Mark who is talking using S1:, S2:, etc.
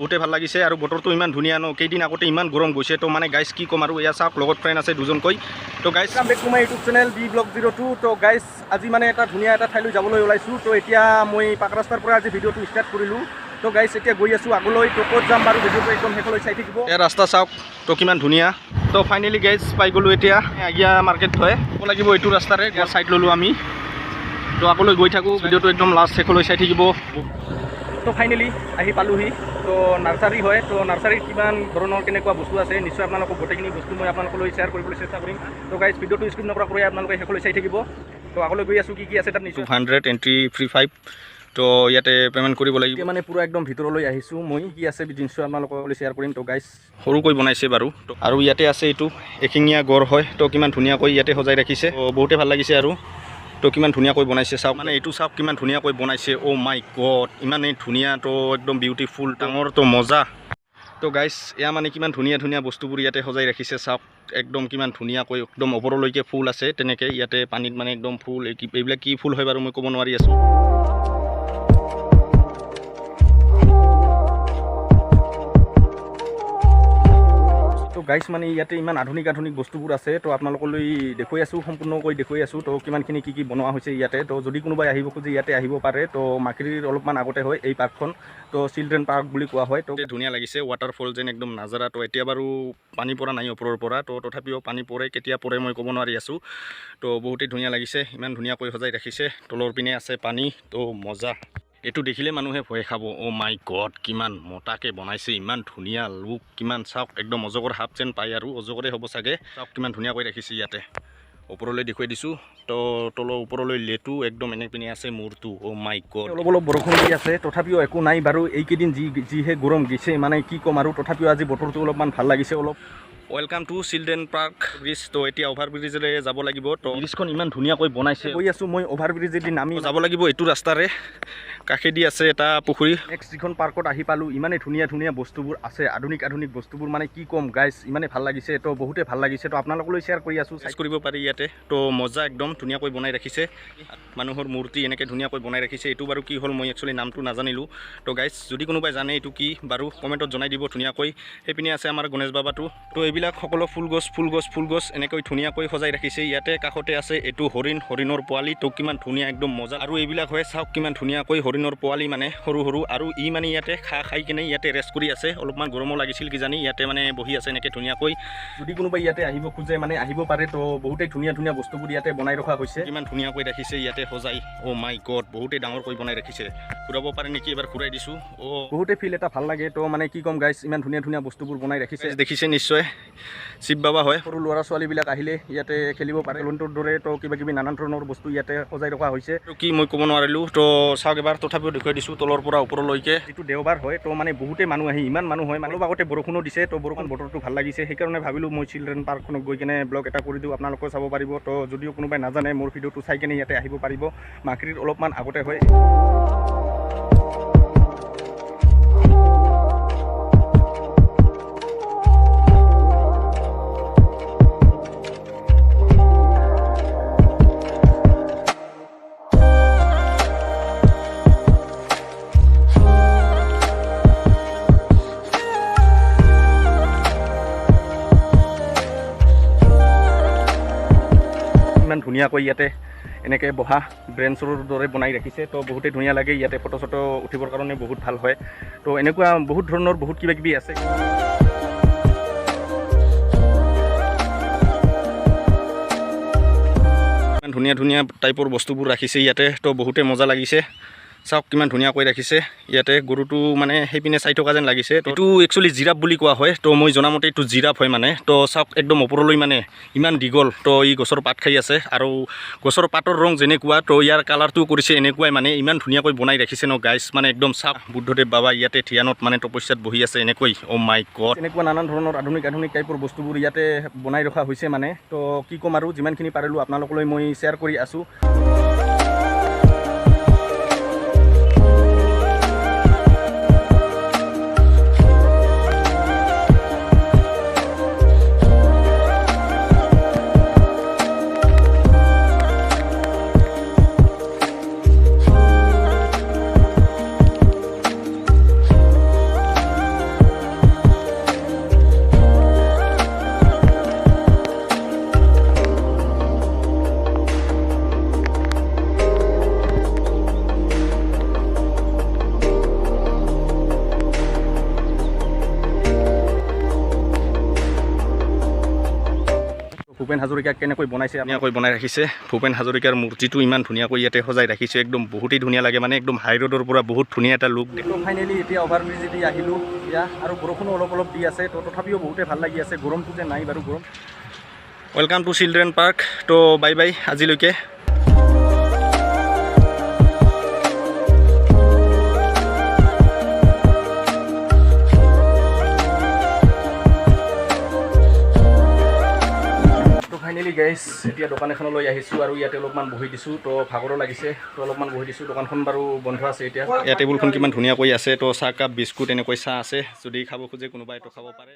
S1: বহুতে ভাল লাগিছে আৰু বতৰটো ইমান ধুনীয়া ন কেইদিন আগতে ইমান গৰম গৈছে তো মানে গাইজ কি ক'ম আৰু এয়া চাওক লগত ফ্ৰেণ্ড আছে দুজনকৈ তো guys come back to my YouTube channel B vlog 02 তো গাইজ আজি মানে এটা ধুনীয়া এটা ঠাইলৈ যাবলৈ ওলাইছোঁ তো এতিয়া মই পাক ৰাস্তাৰ পৰা আজি ভিডিঅ'টো ষ্টাৰ্ট কৰিলোঁ তো গাইজ এতিয়া গৈ আছোঁ আগলৈ তো ক'ত যাম বাৰু ভিডিঅ'টো একদম শেষলৈ চাই থাকিব এই ৰাস্তা চাওক তো কিমান ধুনীয়া তো ফাইনেলি গাইজ পাই গ'লোঁ এতিয়া আগিয়া মাৰ্কেট হয় ক'ব লাগিব এইটো ৰাস্তাৰে ছাইড ল'লোঁ আমি তো আগলৈ গৈ থাকোঁ ভিডিঅ'টো একদম লাষ্ট শেষলৈ চাই থাকিব তো ফাইনেলি আহি পালোহি তো নাৰ্চাৰী হয় তো নাৰ্চাৰীত কিমান ধৰণৰ কেনেকুৱা বস্তু আছে নিশ্চয় আপোনালোকক গোটেইখিনি বস্তু মই আপোনালোকলৈ শ্বেয়াৰ কৰিবলৈ চেষ্টা কৰিম তো গাইজ ভিডিঅ'টো স্কিপ নকৰাকৈ আপোনালোকে শেষলৈ চাই থাকিব তো আগলৈ গৈ আছোঁ কি আছে তাত নিশ্চয় 200 এণ্ট্ৰি ফ্ৰী 5 তো ইয়াতে পে'মেণ্ট কৰিব লাগিব মানে পূৰা একদম ভিতৰলৈ আহিছোঁ মই কি আছে নিশ্চয় আপোনালোকলৈ শ্বেয়াৰ কৰিম তো গাইজ সৰুকৈ বনাইছে বাৰু আৰু ইয়াতে আছে এইটো এশিঙীয়া গড় হয় তো কিমান ধুনীয়াকৈ ইয়াতে সজাই ৰাখিছে তো বহুতে ভাল লাগিছে আৰু তো কিমান ধুনীয়াকৈ বনাইছে চাওক মানে এইটো চাওক কিমান ধুনীয়াকৈ বনাইছে অ' মাই গড ইমানেই ধুনীয়া তো একদম বিউটিফুল ডাঙৰ তো মজা তো গাইজ এয়া মানে কিমান ধুনীয়া ধুনীয়া বস্তুবোৰ ইয়াতে সজাই ৰাখিছে চাওক একদম কিমান ধুনীয়াকৈ একদম ওপৰলৈকে ফুল আছে তেনেকৈ ইয়াতে পানীত মানে একদম ফুল এইবিলাক কি ফুল হয় বাৰু মই ক'ব নোৱাৰি আছোঁ তো গাইজ মানে ইয়াতে ইমান আধুনিক বস্তুবোৰ আছে তো আপোনালোকলৈ দেখুৱাই আছোঁ সম্পূৰ্ণকৈ দেখুৱাই আছোঁ তো কিমানখিনি কি বনোৱা হৈছে ইয়াতে তো যদি কোনোবাই আহিব খোজে ইয়াতে আহিব পাৰে তো মাকিৰিৰ অলপমান আগতে হয় এই পাৰ্কখন তো চিলড্ৰেন পাৰ্ক বুলি কোৱা হয় তো ধুনীয়া লাগিছে ৱাটাৰফল যেন একদম নাজাৰা তো এতিয়া বাৰু পানী পৰা নাই ওপৰৰ পৰা তো তথাপিও পানী পৰে কেতিয়া পৰে মই ক'ব নোৱাৰি আছোঁ তো বহুতেই ধুনীয়া লাগিছে ইমান ধুনীয়াকৈ সজাই ৰাখিছে তলৰ পিনে আছে পানী তো মজা এইটো দেখিলে মানুহে ভয় খাব অ' মাই গড কিমান মোটাকৈ বনাইছে ইমান ধুনীয়া লুক কিমান চাওক একদম অজগৰ হাফ যেন পায় আৰু অজগৰে হ'ব চাগে চাওক কিমান ধুনীয়াকৈ ৰাখিছে ইয়াতে ওপৰলৈ দেখুৱাই দিছোঁ তো তলৰ ওপৰলৈ লেটু একদম এনে পিনে আছে মূৰটো অ' মাই গড অলপ বৰষুণ দি আছে তথাপিও একো নাই বাৰু এইকেইদিন যিহে গৰম গৈছে মানে কি ক'ম আৰু তথাপিও আজি বতৰটো অলপমান ভাল লাগিছে অলপ welcome to children park bridge তো এতিয়া অভাৰ ব্ৰিজলৈ যাব লাগিব তো ব্ৰিজখন ইমান ধুনীয়াকৈ বনাইছে গৈ আছোঁ মই অভাৰ ব্ৰিজেদি নামি যাব লাগিব এইটো ৰাস্তাৰে কাষেদি আছে এটা পুখুৰী নেক্সট যিখন পাৰ্কত আহি পালোঁ ইমানেই ধুনীয়া বস্তুবোৰ আছে আধুনিক বস্তুবোৰ মানে কি ক'ম গাইজ ইমানেই ভাল লাগিছে তো বহুতে ভাল লাগিছে তো আপোনালোকলৈ শ্বেয়াৰ কৰি আছোঁ চাইজ কৰিব পাৰি ইয়াতে তো মজা একদম ধুনীয়াকৈ বনাই ৰাখিছে মানুহৰ মূৰ্তি এনেকৈ ধুনীয়াকৈ বনাই ৰাখিছে এইটো বাৰু কি হ'ল মই একচুৱেলি নামটো নাজানিলোঁ তো গাইজ যদি কোনোবাই জানে এইটো কি বাৰু কমেণ্টত জনাই দিব ধুনীয়াকৈ সেইপিনে আছে আমাৰ গণেশ বাবাটো তো এইবিলাক সকলো ফুল গছ এনেকৈ ধুনীয়াকৈ সজাই ৰাখিছে ইয়াতে কাষতে আছে এইটো হৰিণৰ পোৱালি তো কিমান ধুনীয়া একদম মজা আৰু এইবিলাক হয় চাওক কিমান ধুনীয়াকৈ হৰিণৰ পোৱালি মানে সৰু আৰু ই মানে ইয়াতে খাই কিনে ইয়াতে ৰেষ্ট কৰি আছে অলপমান গৰমো লাগিছিল কিজানি ইয়াতে মানে বহি আছে এনেকৈ ধুনীয়াকৈ যদি কোনোবাই ইয়াতে আহিব খোজে মানে আহিব পাৰে তো বহুতেই ধুনীয়া বস্তুবোৰ ইয়াতে বনাই ৰখা হৈছে কিমান ধুনীয়াকৈ ৰাখিছে ইয়াতে সজাই অ' মাই গড বহুতেই ডাঙৰকৈ বনাই ৰাখিছে ঘূৰাব পাৰে নেকি এবাৰ ঘূৰাই দিছোঁ বহুতেই ফিল এটা ভাল লাগে তো মানে কি ক'ম গাইজ ইমান ধুনীয়া বস্তুবোৰ বনাই ৰাখিছে দেখিছে নিশ্চয় শিৱ বাবা হয় সৰু ল'ৰা ছোৱালীবিলাক আহিলে ইয়াতে খেলিব পাৰে লণ্টৰ দৰে তো কিবা নানান ধৰণৰ বস্তু ইয়াতে সজাই ৰখা হৈছে তো কি মই ক'ব নোৱাৰিলোঁ তো চাওক এবাৰ তথাপিও দেখুৱাই দিছোঁ তলৰ পৰা ওপৰলৈকে যিটো দেওবাৰ হয় তো মানে বহুতেই মানুহ আহি ইমান মানুহ হয় অলপ আগতে বৰষুণো দিছে তো বতৰটো ভাল লাগিছে সেইকাৰণে ভাবিলোঁ মই চিলড্ৰেন পাৰ্কখনত গৈ কিনে ব্লগ এটা কৰি দিওঁ আপোনালোকেও চাব পাৰিব তো যদিও কোনোবাই নাজানে মোৰ ভিডিঅ'টো চাই কিনে ইয়াতে আহিব পাৰিব মাকিৰিৰ অলপমান আগতে হয় ধুনীয়াকৈ ইয়াতে এনেকৈ বহা ব্ৰেঞ্চৰ দৰে বনাই ৰাখিছে তো বহুতেই ধুনীয়া লাগে ইয়াতে ফটো চটো উঠিবৰ কাৰণে বহুত ভাল হয় তো এনেকুৱা বহুত ধৰণৰ বহুত কিবা আছে ধুনীয়া টাইপৰ বস্তুবোৰ ৰাখিছে ইয়াতে তো বহুতে মজা লাগিছে চাওক কিমান ধুনীয়াকৈ ৰাখিছে ইয়াতে গৰুটো মানে সেইপিনে চাই থকা যেন লাগিছে এইটো একচুৱেলি জিৰাফ বুলি কোৱা হয় তো মই জনামতে এইটো জিৰাফ হয় মানে তো চাওক একদম ওপৰলৈ মানে ইমান দীঘল তো ই গছৰ পাত খাই আছে আৰু গছৰ পাতৰ ৰং যেনেকুৱা তো ইয়াৰ কালাৰটো কৰিছে এনেকুৱাই মানে ইমান ধুনীয়াকৈ বনাই ৰাখিছে ন গাইজ মানে একদম চাওক বুদ্ধদেৱ বাবা ইয়াতে ধ্যানত মানে তপস্যাত বহি আছে এনেকৈ অ' মাই গড এনেকুৱা নানান ধৰণৰ আধুনিক টাইপৰ বস্তুবোৰ ইয়াতে বনাই ৰখা হৈছে মানে তো কি ক'ম আৰু যিমানখিনি পাৰিলোঁ আপোনালোকলৈ মই শ্বেয়াৰ কৰি আছোঁ ভূপেন হাজৰিকাক কেনেকৈ বনাইছে ধুনীয়াকৈ বনাই ৰাখিছে ভূপেন হাজৰিকাৰ মূৰ্তিটো ইমান ধুনীয়াকৈ ইয়াতে সজাই ৰাখিছে একদম বহুতেই ধুনীয়া লাগে মানে একদম হাই ৰোডৰ পৰা বহুত ধুনীয়া এটা লুক দেখো ফাইনেলি এতিয়া অভাৰব্ৰিজেদি আহিলোঁ এতিয়া আৰু বৰষুণো অলপ অলপ দি আছে তো তথাপিও বহুতেই ভাল লাগি আছে গৰমটো যে নাই বাৰু গৰম ৱেলকাম টু চিলড্ৰেন পাৰ্ক তো বাই বাই আজিলৈকে ফাইনেলি গাইজ এতিয়া দোকান এখনলৈ আহিছোঁ আৰু ইয়াতে অলপমান বহি দিছোঁ তো ভাগৰো লাগিছে তো অলপমান বহি দিছোঁ দোকানখন বাৰু বন্ধ আছে এতিয়া টেবুলখন কিমান ধুনীয়াকৈ আছে তো চাহ কাপ বিস্কুট এনেকৈ চাহ আছে যদি খাব খোজে কোনোবাই তো খাব পাৰে